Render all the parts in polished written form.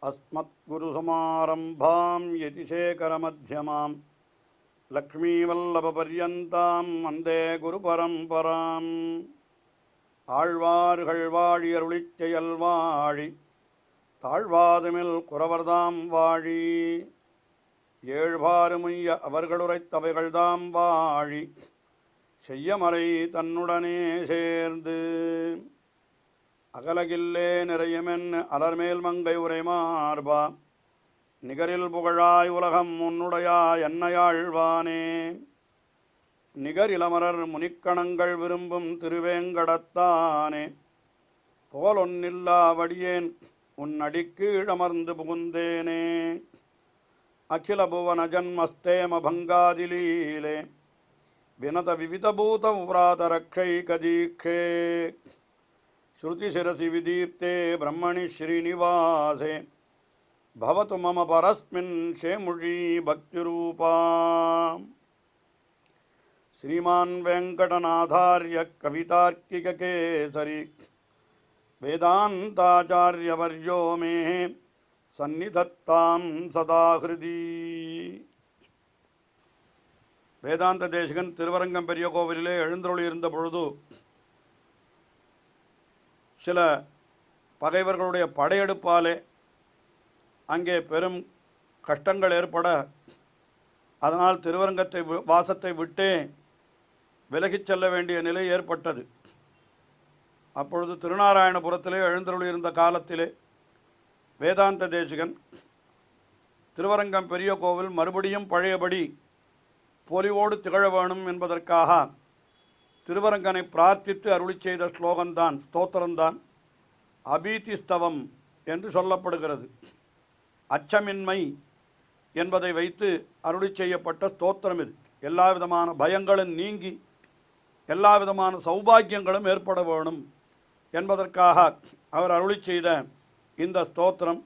अस्मद्गुरुसमारम्भां यतिशेखरमध्यमां लक्ष्मीवल्लभपर्यन्तां वन्दे गुरुपरम्पराम् ஆழ்வார்கள் வாழி அருளிச் செயல் வாழி தாழ்வாதுமில் குறவர்தாம் வாழி ஏழ்பாறுமுய்ய அவர்களுரைத்தவைகள்தாம் வாழி செய்யமறை தன்னுடனே சேர்ந்து அகலகில்லே நிறையுமென் அலர்மேல் மங்கை உரை மார்பா நிகரில் புகழாய் உலகம் உன்னுடையாய் என்னையாழ்வானே நிகரிலமரர் முனிக்கணங்கள் விரும்பும் திருவேங்கடத்தானே போலொன்னில்லா வடியேன் உன் அடிக்கீழமர்ந்து புகுந்தேனே அகில புவன ஜன்மஸ்தேம பங்காதிலீலே வினத விவிதபூத உராத ரக்ஷை கதீக்ஷே ஸ்ருதிசிரசி விதீப்தே பிரம்மணி ஸ்ரீனிவாசே பவது மம பரஸ்மின் ஷேமுழி பக்திரூபா श्रीमान वेंकटनाथार्य कवितार्किक केसरी वेदांताचार्यवर्यो मे सन्निधत्तां सदा हृदि வேதாந்த தேசிகன் திருவரங்கம் பெரிய கோவிலிலே எழுந்தருளி இருந்த பொழுது சில பகைவர்களுடைய படையெடுப்பாலே அங்கே பெரும் கஷ்டங்கள் ஏற்பட அதனால் திருவரங்கத்தை வாசத்தை விட்டே விலகிச் செல்ல வேண்டிய நிலை ஏற்பட்டது. அப்பொழுது திருநாராயணபுரத்திலே எழுந்தருளி இருந்த காலத்திலே வேதாந்த தேசிகன் திருவரங்கம் பெரிய கோவில் மறுபடியும் பழையபடி பொலிவோடு திகழ வேணும் என்பதற்காக திருவரங்கனை பிரார்த்தித்து அருளி செய்த ஸ்லோகம்தான் ஸ்தோத்திரம்தான் அபீதிஸ்தவம் என்று சொல்லப்படுகிறது. அச்சமின்மை என்பதை வைத்து அருளி செய்யப்பட்ட ஸ்தோத்திரம் இது. எல்லா விதமான பயங்களும் நீங்கி எல்லா விதமான சௌபாகியங்களும் ஏற்பட வேணும் என்பதற்காக அவர் அருளி செய்த இந்த ஸ்தோத்திரம்.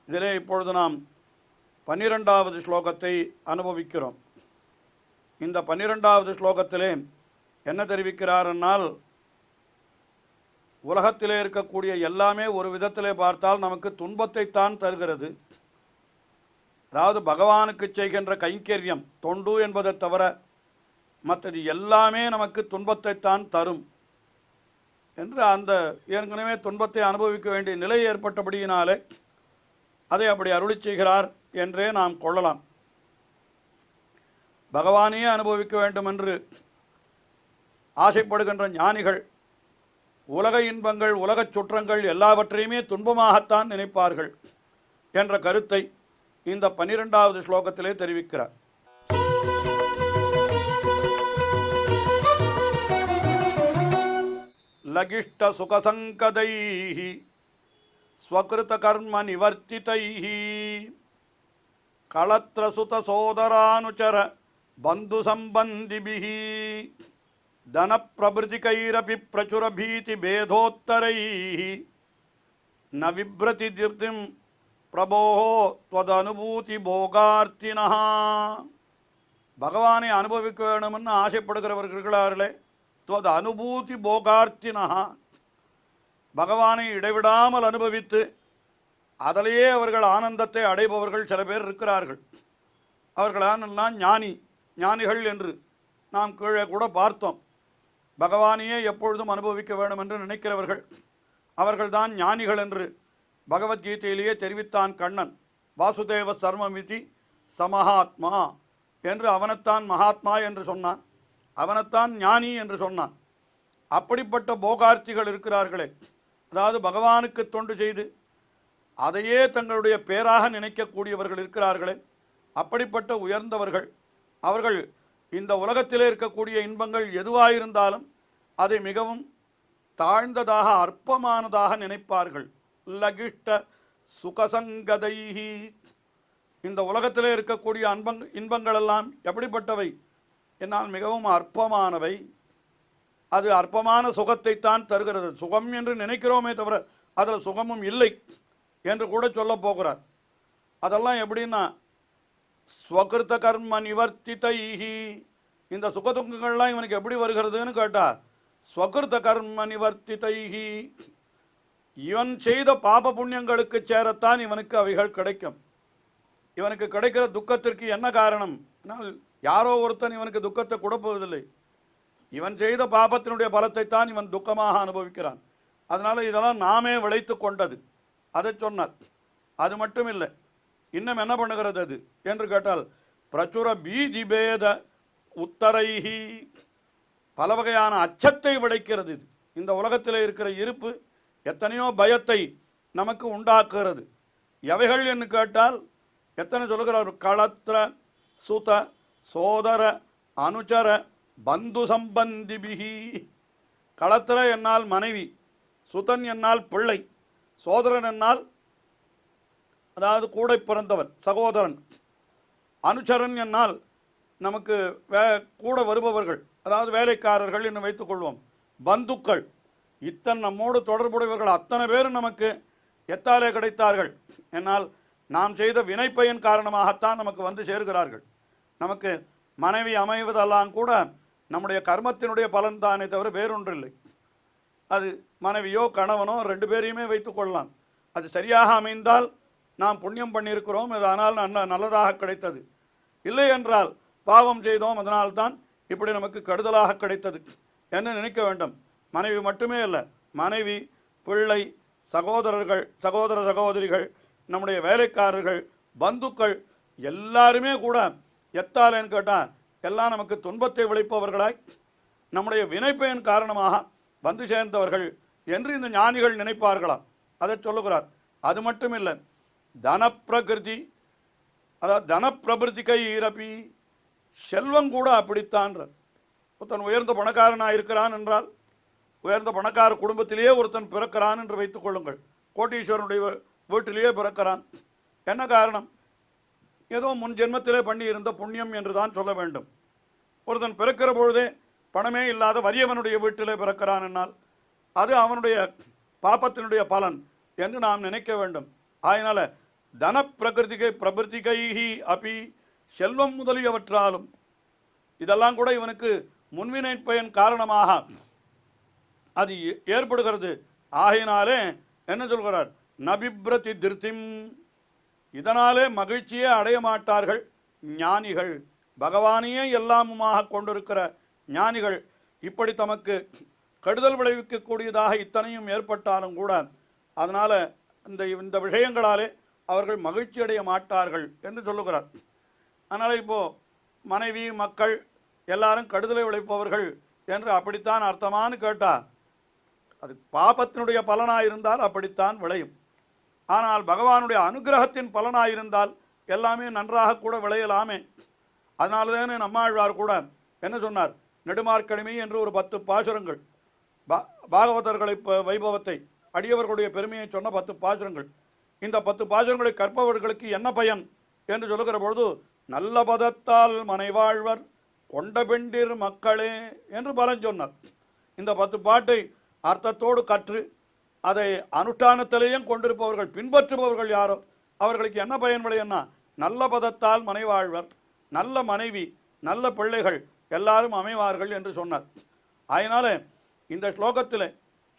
இதிலே இப்பொழுது நாம் 12வது ஸ்லோகத்தை அனுபவிக்கிறோம். இந்த 12வது ஸ்லோகத்திலே என்ன தெரிவிக்கிறார் என்னால், உலகத்திலே இருக்கக்கூடிய எல்லாமே ஒரு விதத்திலே பார்த்தால் நமக்கு துன்பத்தைத்தான் தருகிறது. அதாவது பகவானுக்கு செய்கின்ற கைங்கரியம் தொண்டு என்பதை தவிர மற்றது எல்லாமே நமக்கு துன்பத்தைத்தான் தரும் என்று அந்த ஏற்கனவே துன்பத்தை அனுபவிக்க வேண்டிய நிலை ஏற்பட்டபடியினாலே அதை அப்படி அருளி செய்கிறார் என்றே நாம் கொள்ளலாம். பகவானையே அனுபவிக்க வேண்டும் என்று ஆசைப்படுகின்ற ஞானிகள் உலக இன்பங்கள் உலகச் சுற்றங்கள் எல்லாவற்றையுமே துன்பமாகத்தான் நினைப்பார்கள் என்ற கருத்தை இந்த 12வது ஸ்லோகத்திலே தெரிவிக்கிறார். லகிஷ்ட சுகசங்கதைஹி ஸ்வகிருத கர்ம நிவர்த்திதைஹி களத்ர சோதரானுச்சர பந்து சம்பந்திபிஹி தன பிரபிருதிகைரபி பிரச்சுர பீதி பேதோத்தரைஹி ந விப்ரதி திருப்திம் பிரபோ துவதனுபூதி போகார்த்தினா. பகவானை அனுபவிக்க வேணும்னு ஆசைப்படுகிறவர்கள் இருக்கிறார்களே, துவத அனுபூதி போகார்த்தினா, பகவானை இடைவிடாமல் அனுபவித்து அதிலேயே அவர்கள் ஆனந்தத்தை அடைபவர்கள் சில பேர் இருக்கிறார்கள். அவர்களெல்லாம் ஞானிகள் என்று நாம் கீழே கூட பார்த்தோம். பகவானையே எப்பொழுதும் அனுபவிக்க வேண்டும் என்று நினைக்கிறவர்கள் அவர்கள்தான் ஞானிகள் என்று பகவத்கீதையிலேயே தெரிவித்தான் கண்ணன். வாசுதேவ சர்மமிதி சமஹாத்மா என்று அவனைத்தான் மகாத்மா என்று சொன்னான், அவனைத்தான் ஞானி என்று சொன்னான். அப்படிப்பட்ட போகார்த்திகள் இருக்கிறார்களே, அதாவது பகவானுக்கு தொண்டு செய்து அதையே தங்களுடைய பேராக நினைக்கக்கூடியவர்கள் இருக்கிறார்களே, அப்படிப்பட்ட உயர்ந்தவர்கள் அவர்கள் இந்த உலகத்திலே இருக்கக்கூடிய இன்பங்கள் எதுவாயிருந்தாலும் அதை மிகவும் தாழ்ந்ததாக அற்பமானதாக நினைப்பார்கள். லகிஷ்ட சுகசங்கதைஹி, இந்த உலகத்திலே இருக்கக்கூடிய இன்பங்களெல்லாம் எப்படிப்பட்டவை என்னால் மிகவும் அற்பமானவை. அது அற்பமான சுகத்தைத்தான் தருகிறது. சுகம் என்று நினைக்கிறோமே தவிர அதில் சுகமும் இல்லை என்று கூட சொல்ல போகிறார். அதெல்லாம் எப்படின்னா ஸ்வகிருத கர்ம நிவர்த்திதைஹி, இந்த சுகதுக்கங்கள்லாம் இவனுக்கு எப்படி வருகிறதுன்னு கேட்டா ஸ்வகிருத கர்ம நிவர்த்திதைஹி, இவன் செய்த பாப புண்ணியங்களுக்கு சேரத்தான் இவனுக்கு அவைகள் கிடைக்கும். இவனுக்கு கிடைக்கிற துக்கத்திற்கு என்ன காரணம்? யாரோ ஒருத்தன் இவனுக்கு துக்கத்தை கொடுப்பதில்லை. இவன் செய்த பாபத்தினுடைய பலத்தை தான் இவன் துக்கமாக அனுபவிக்கிறான். அதனால் இதெல்லாம் நாமே விளைத்து கொண்டது. அதை சொன்னார். அது மட்டும் இல்லை, இன்னும் என்ன பண்ணுகிறது அது என்று கேட்டால், பிரச்சுர பீதிபேத உத்தரைஹி, பல வகையான அச்சத்தை விளைக்கிறது. இது இந்த உலகத்தில் இருக்கிற இருப்பு எத்தனையோ பயத்தை நமக்கு உண்டாக்குகிறது. எவைகள் என்று கேட்டால் எத்தனை சொல்லுகிறார்? களத்திர சுத சோதர அனுச்சர பந்து சம்பந்திபிகி. களத்திர என்னால் மனைவி, சுதன் என்னால் பிள்ளை, சோதரன் என்னால் அதாவது கூட பிறந்தவன் சகோதரன், அனுச்சரன் என்னால் நமக்கு கூட வருபவர்கள், அதாவது வேலைக்காரர்கள் என்று வைத்துக்கொள்வோம், பந்துக்கள். இத்தனை நம்மோடு தொடர்புடையவர்கள் அத்தனை பேரும் நமக்கு எத்தாலே கிடைத்தார்கள் என்னால் நாம் செய்த வினைப்பயன் காரணமாகத்தான் நமக்கு வந்து சேர்கிறார்கள். நமக்கு மனைவி அமைவதெல்லாம் கூட நம்முடைய கர்மத்தினுடைய பலன் தானே தவிர வேறொன்றில்லை. அது மனைவியோ கணவனோ ரெண்டு பேரையுமே வைத்துக்கொள்ளலாம். அது சரியாக அமைந்தால் நாம் புண்ணியம் பண்ணியிருக்கிறோம், அதனால் நல்லதாக கிடைத்தது. இல்லை என்றால் பாவம் செய்தோம், அதனால்தான் இப்படி நமக்கு கெடுதலாக கிடைத்தது என்று நினைக்க வேண்டும். மனைவி மட்டுமே அல்ல, மனைவி, பிள்ளை, சகோதரர்கள், சகோதர சகோதரிகள், நம்முடைய வேலைக்காரர்கள், பந்துக்கள் எல்லாருமே கூட எத்தாலேன்னு கேட்டால் எல்லாம் நமக்கு துன்பத்தை விளைப்பவர்களாய் நம்முடைய வினைப்பயன் காரணமாக வந்து சேர்ந்தவர்கள் என்று இந்த ஞானிகள் நினைப்பார்களாம். அதை சொல்லுகிறார். அது மட்டும் இல்லை, தனப்பிரகிருதி, அதாவது தனப்பிரபிருத்திகை ஈரப்பி, செல்வம் கூட அப்படித்தான்றார். ஒருத்தன் உயர்ந்த பணக்காரனாக இருக்கிறான் என்றால், உயர்ந்த பணக்கார குடும்பத்திலேயே ஒருத்தன் பிறக்கிறான் என்று வைத்துக் கொள்ளுங்கள். கோட்டீஸ்வரனுடைய வீட்டிலேயே பிறக்கிறான். என்ன காரணம்? ஏதோ முன் ஜென்மத்திலே பண்ணி இருந்த புண்ணியம் என்று தான் சொல்ல வேண்டும். ஒருத்தன் பிறக்கிற பொழுதே பணமே இல்லாத வறியவனுடைய வீட்டிலே பிறக்கிறான் என்னால் அது அவனுடைய பாப்பத்தினுடைய பலன் என்று நாம் நினைக்க வேண்டும். அதனால் தன பிரகிருதிகை பிரபிருத்திகைஹி அப்பி, செல்வம் முதலியவற்றாலும் இதெல்லாம் கூட இவனுக்கு முன்வினை பயன் காரணமாக அது ஏற்படுகிறது. ஆகையினாலே என்ன சொல்கிறார்? நபிப்ரதி திருத்திம், இதனாலே மகிழ்ச்சியே அடைய மாட்டார்கள் ஞானிகள். பகவானையே எல்லாமுமாக கொண்டிருக்கிற ஞானிகள் இப்படி தமக்கு கெடுதல் விளைவிக்கக்கூடியதாக இத்தனையும் ஏற்பட்டாலும் கூட அதனால் இந்த விஷயங்களாலே அவர்கள் மகிழ்ச்சி அடைய மாட்டார்கள் என்று சொல்லுகிறார். அதனால் இப்போது மனைவி, மக்கள் எல்லாரும் கெடுதலை விளைப்பவர்கள் என்று அப்படித்தான் அர்த்தமானு கேட்டால் அது பாபத்தினுடைய பலனாக இருந்தால் அப்படித்தான் விளையும். ஆனால் பகவானுடைய அனுகிரகத்தின் பலனாயிருந்தால் எல்லாமே நன்றாக கூட விளையலாமே. அதனால தானே நம்மாழ்வார் கூட என்ன சொன்னார்? நெடுமார்க்கடிமை என்று ஒரு 10 பாசுரங்கள், பாகவதர்களை வைபவத்தை, அடியவர்களுடைய பெருமையை சொன்ன 10 பாசுரங்கள். இந்த 10 பாசுரங்களை கற்பவர்களுக்கு என்ன பயன் என்று சொல்லுகிற பொழுது, நல்ல பதத்தால் மனைவாழ்வர் கொண்ட பெண்டிர் மக்களே என்று பலன் சொன்னார். இந்த 10 பாட்டை அர்த்தத்தோடு கற்று அதை அனுஷ்டானத்திலேயும் கொண்டிருப்பவர்கள், பின்பற்றுபவர்கள் யாரோ அவர்களுக்கு என்ன பயன் விளையன்னா, நல்ல பதத்தால் மனைவாழ்வர், நல்ல மனைவி, நல்ல பிள்ளைகள் எல்லாரும் அமைவார்கள் என்று சொன்னார். அதனால இந்த ஸ்லோகத்தில்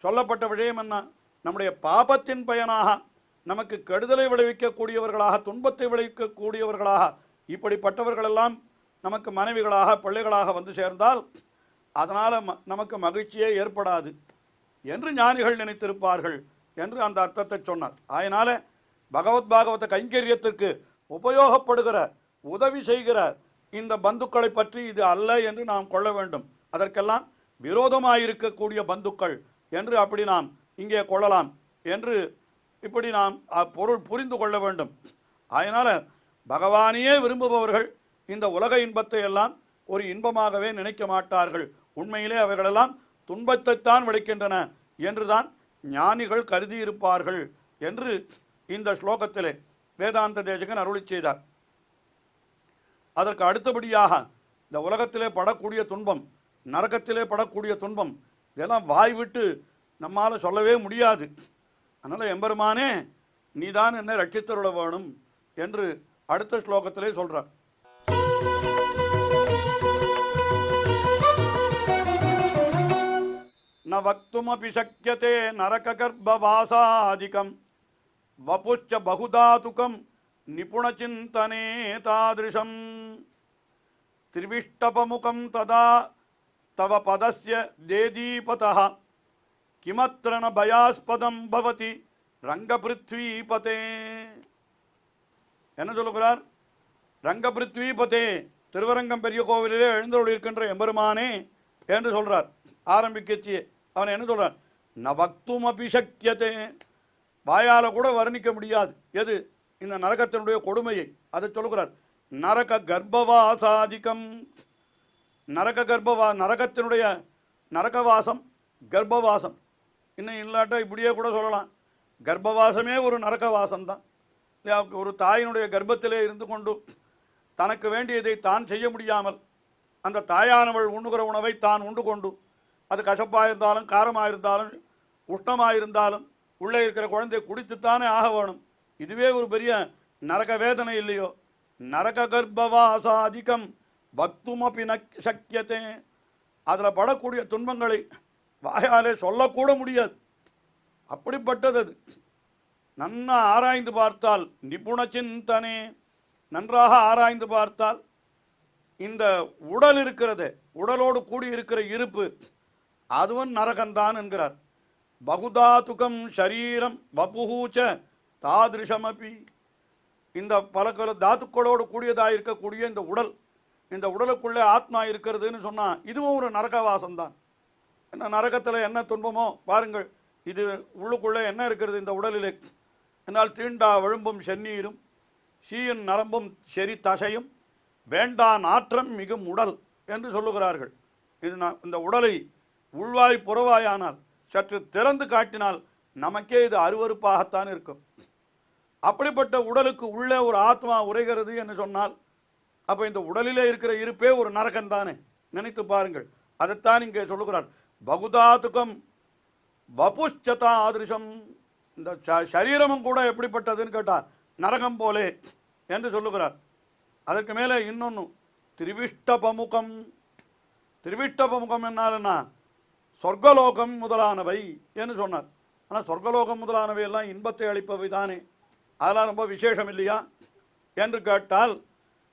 சொல்லப்பட்ட விஷயம் என்ன? நம்முடைய பாபத்தின் பயனாக நமக்கு கெடுதலை விளைவிக்கக்கூடியவர்களாக, துன்பத்தை விளைவிக்கக்கூடியவர்களாக இப்படிப்பட்டவர்களெல்லாம் நமக்கு மனைவிகளாக, பிள்ளைகளாக வந்து சேர்ந்தால் அதனால் நமக்கு மகிழ்ச்சியே ஏற்படாது என்று ஞானிகள் நினைத்திருப்பார்கள் என்று அந்த அர்த்தத்தை சொன்னார். அதனால பாகவத கைங்கரியத்திற்கு உபயோகப்படுகிற, உதவி செய்கிற இந்த பந்துக்களை பற்றி இது அல்ல என்று நாம் கொள்ள வேண்டும். அதற்கெல்லாம் விரோதமாயிருக்கக்கூடிய பந்துக்கள் என்று அப்படி நாம் இங்கே கொள்ளலாம் என்று இப்படி நாம் பொருள் புரிந்து கொள்ள வேண்டும். அதனால் பகவானையே விரும்புபவர்கள் இந்த உலக இன்பத்தை எல்லாம் ஒரு இன்பமாகவே நினைக்க மாட்டார்கள். உண்மையிலே அவைகளெல்லாம் துன்பத்தைத்தான் விளைக்கின்றன என்றுதான் ஞானிகள் கருதியிருப்பார்கள் என்று இந்த ஸ்லோகத்திலே வேதாந்த தேசிகன் அருளி செய்தார். அதற்கு அடுத்தபடியாக இந்த உலகத்திலே படக்கூடிய துன்பம், நரகத்திலே படக்கூடிய துன்பம், இதெல்லாம் வாய் விட்டு நம்மால் சொல்லவே முடியாது. அதனால் எம்பெருமானே நீதான் என்னை ரட்சித்தருள வேணும் என்று அடுத்த ஸ்லோகத்திலே சொல்கிறார். ந வக்துமபி சக்யதே நரககர்ப்பவாசாதிகம் வபுச்ச பகுதாதுகம் நிபுணச்சிந்தனே தாதிருஷம் திரிவிஷ்டபமுகம் ததா தவ பதஸ்ய தேதீபதः கிமத்ர ந பயாஸ்பதம் பவதி ரங்கபிருத்வீபதே. என்ன சொல்லுகிறார்? ரங்கபிருத்வீபதே, திருவரங்கம் பெரிய கோவிலிலே எழுந்தருள் இருக்கின்ற எம்பெருமானே என்று சொல்றார். ஆரம்பிக்கச்சியே அவன் என்ன சொல்றார்? நவக்தும் அபிஷக்கியதே, வாயால கூட வர்ணிக்க முடியாது எது இந்த நரகத்தினுடைய கொடுமையை. அதை சொல்லுகிறார். நரக கர்ப்பவாசாதிகம், நரகத்தினுடைய நரகவாசம் கர்ப்பவாசம். இன்னும் இல்லாட்ட இப்படியே கூட சொல்லலாம், கர்ப்பவாசமே ஒரு நரகவாசம் தான். ஒரு தாயினுடைய கர்ப்பத்திலே இருந்து கொண்டு தனக்கு வேண்டியதை தான் செய்ய முடியாமல் அந்த தாயானவள் உண்ணுகிற உணவை தான் உண்டு கொண்டு, அது கசப்பாக இருந்தாலும் காரமாக இருந்தாலும் உஷ்ணமாக இருந்தாலும் உள்ளே இருக்கிற குழந்தை குடித்துத்தானே ஆக வேணும். இதுவே ஒரு பெரிய நரக வேதனை இல்லையோ? நரக கர்ப்பவாசாதிகம் பக்துமபி ந சக்கியத்தே, அதில் படக்கூடிய துன்பங்களை வாயாலே சொல்லக்கூட முடியாது, அப்படிப்பட்டது அது. நன்னா ஆராய்ந்து பார்த்தால் நிபுண சிந்தனே, நன்றாக ஆராய்ந்து பார்த்தால் இந்த உடல் இருக்கிறது, உடலோடு கூடி இருக்கிற இருப்பு, அதுவும் நரகந்தான் என்கிறார். பகுதாதுகம் ஷரீரம் வபுஹூச்ச தாதிருஷமபி, இந்த பல தாத்துக்களோடு கூடியதாக இருக்கக்கூடிய இந்த உடல், இந்த உடலுக்குள்ளே ஆத்மா இருக்கிறதுன்னு சொன்னால் இதுவும் ஒரு நரகவாசம்தான். என்ன நரகத்தில் என்ன துன்பமோ பாருங்கள். இது உள்ளுக்குள்ளே என்ன இருக்கிறது இந்த உடலிலே என்னால் தீண்டா விழும்பும் செந்நீரும் சீயின் நரம்பும் செறி தசையும் வேண்டா நாற்றம் மிகும் உடல் என்று சொல்லுகிறார்கள். இது இந்த உடலை உள்வாய் புறவாயானால் சற்று திறந்து காட்டினால் நமக்கே இது அருவருப்பாகத்தான் இருக்கும். அப்படிப்பட்ட உடலுக்கு உள்ளே ஒரு ஆத்மா உரைகிறது என்று சொன்னால் அப்போ இந்த உடலிலே இருக்கிற இருப்பே ஒரு நரகந்தானே, நினைத்து பாருங்கள். அதைத்தான் இங்கே சொல்லுகிறார். பகுதாதுகம் வபுஷ்சதா ஆதிருஷம், இந்த சரீரமும் கூட எப்படிப்பட்டதுன்னு கேட்டால் நரகம் போலே என்று சொல்லுகிறார். அதற்கு மேலே இன்னொன்று திரிவிஷ்டபமுகம். திரிவிஷ்டபமுகம் என்னால்னா சொர்க்கலோகம் முதலானவை என்று சொன்னார். ஆனால் சொர்க்கலோகம் முதலானவை எல்லாம் இன்பத்தை அளிப்பவை தானே, அதெல்லாம் ரொம்ப விசேஷம் இல்லையா என்று கேட்டால்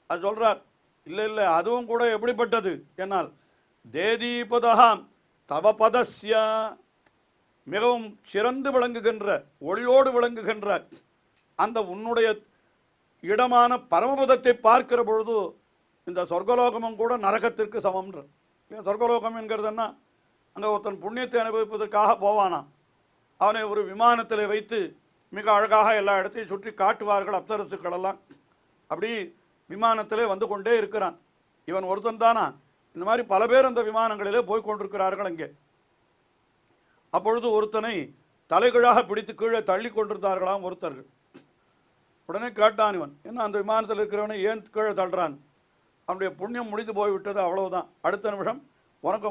அது சொல்கிறார், இல்லை இல்லை அதுவும் கூட எப்படிப்பட்டது என்னால் தேதீபதகாம் தவபதஸ்ய, மிகவும் சிறந்து விளங்குகின்ற ஒளியோடு விளங்குகின்ற அந்த உன்னுடைய இடமான பரமபதத்தை பார்க்கிற பொழுது இந்த சொர்க்கலோகமும் கூட நரகத்திற்கு சமம்ன்ற. சொர்க்கலோகம் என்கிறதுன்னா அங்கே ஒருத்தன் புண்ணியத்தை அனுபவிப்பதற்காக போவானாம். அவனை ஒரு விமானத்தில் வைத்து மிக அழகாக எல்லா இடத்தையும் சுற்றி காட்டுவார்கள் அப்சரசுக்களெல்லாம். அப்படி விமானத்திலே வந்து கொண்டே இருக்கிறான். இவன் ஒருத்தன் தானா? இந்த மாதிரி பல பேர் அந்த விமானங்களிலே போய் கொண்டிருக்கிறார்கள் அங்கே. அப்பொழுது ஒருத்தனை தலைகீழாக பிடித்து கீழே தள்ளி கொண்டிருந்தார்களாம் ஒருத்தர்கள். உடனே கேட்டான் இவன், என்ன அந்த விமானத்தில் இருக்கிறவனை ஏன் கீழே தள்ளுறான்? அவனுடைய புண்ணியம் முடிந்து போய்விட்டது, அவ்வளவுதான். அடுத்த நிமிஷம் உனக்கு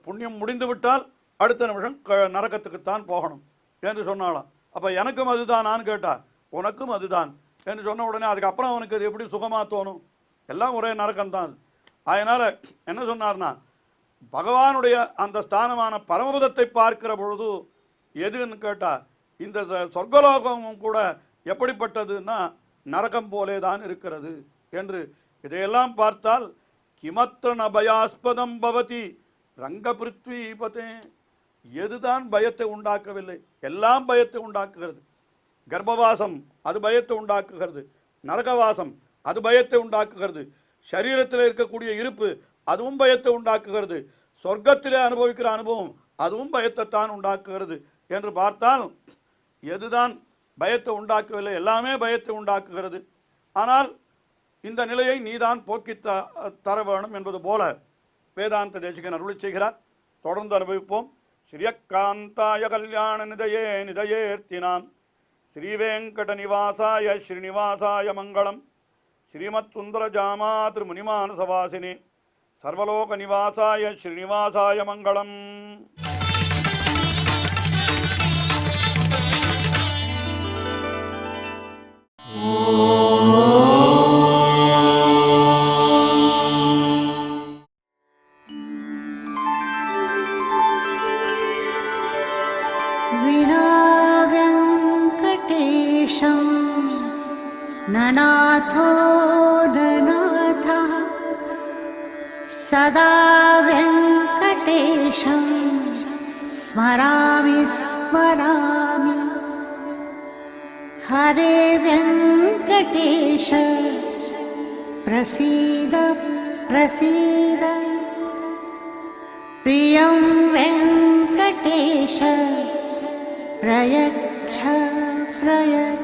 புண்ணியம் முடிந்து விட்டால் அடுத்த நிமிஷம் நரகத்துக்குத்தான் போகணும் என்று சொன்னாலாம். அப்போ எனக்கும் அதுதானான்னு கேட்டா, உனக்கும் அதுதான் என்று சொன்ன உடனே அதுக்கப்புறம் அவனுக்கு அது எப்படி சுகமாக தோணும்? எல்லாம் ஒரே நரகம்தான். அதனால் என்ன சொன்னார்னா, பகவானுடைய அந்த ஸ்தானமான பரமபதத்தை பார்க்கிற பொழுது எதுன்னு கேட்டால் இந்த சொர்க்கலோகமும் கூட எப்படிப்பட்டதுன்னா நரகம் போலே தான் இருக்கிறது என்று. இதையெல்லாம் பார்த்தால் கிமத்ர நபயாஸ்பதம் பவதி ரங்கபிருத்வீபதே, எதுதான் பயத்தை உண்டாக்கவில்லை? எல்லாம் பயத்தை உண்டாக்குகிறது. கர்ப்பவாசம் அது பயத்தை உண்டாக்குகிறது, நரகவாசம் அது பயத்தை உண்டாக்குகிறது, சரீரத்தில் இருக்கக்கூடிய இருப்பு அதுவும் பயத்தை உண்டாக்குகிறது, சொர்க்கத்திலே அனுபவிக்கிற அனுபவம் அதுவும் பயத்தைத்தான் உண்டாக்குகிறது என்று பார்த்தால் எதுதான் பயத்தை உண்டாக்கவில்லை? எல்லாமே பயத்தை உண்டாக்குகிறது. ஆனால் இந்த நிலையை நீதான் போக்கி தர வேணும் என்பது போல வேதாந்த தேசிகன் அருளி செய்கிறார். தொடர்ந்து அனுபவிப்போம். ஸ்ரீயக்காந்தாய கல்யாண நிதயே நிதயேர்த்தினாம் ஸ்ரீவேங்கட நிவாசாய ஸ்ரீனிவாசாய மங்களம். ஸ்ரீமத் சுந்தர ஜாமாத்ரு முனிமானசவாசினி சர்வலோக நிவாசாய ஸ்ரீனிவாசாய மங்களம். ननाथो ननाथः सदा वेङ्कटेशं स्मरामि स्मरामि। हरे वेङ्कटेश प्रसीद प्रसीद। प्रियं वेङ्कटेश प्रयच्छ प्रयच्छ।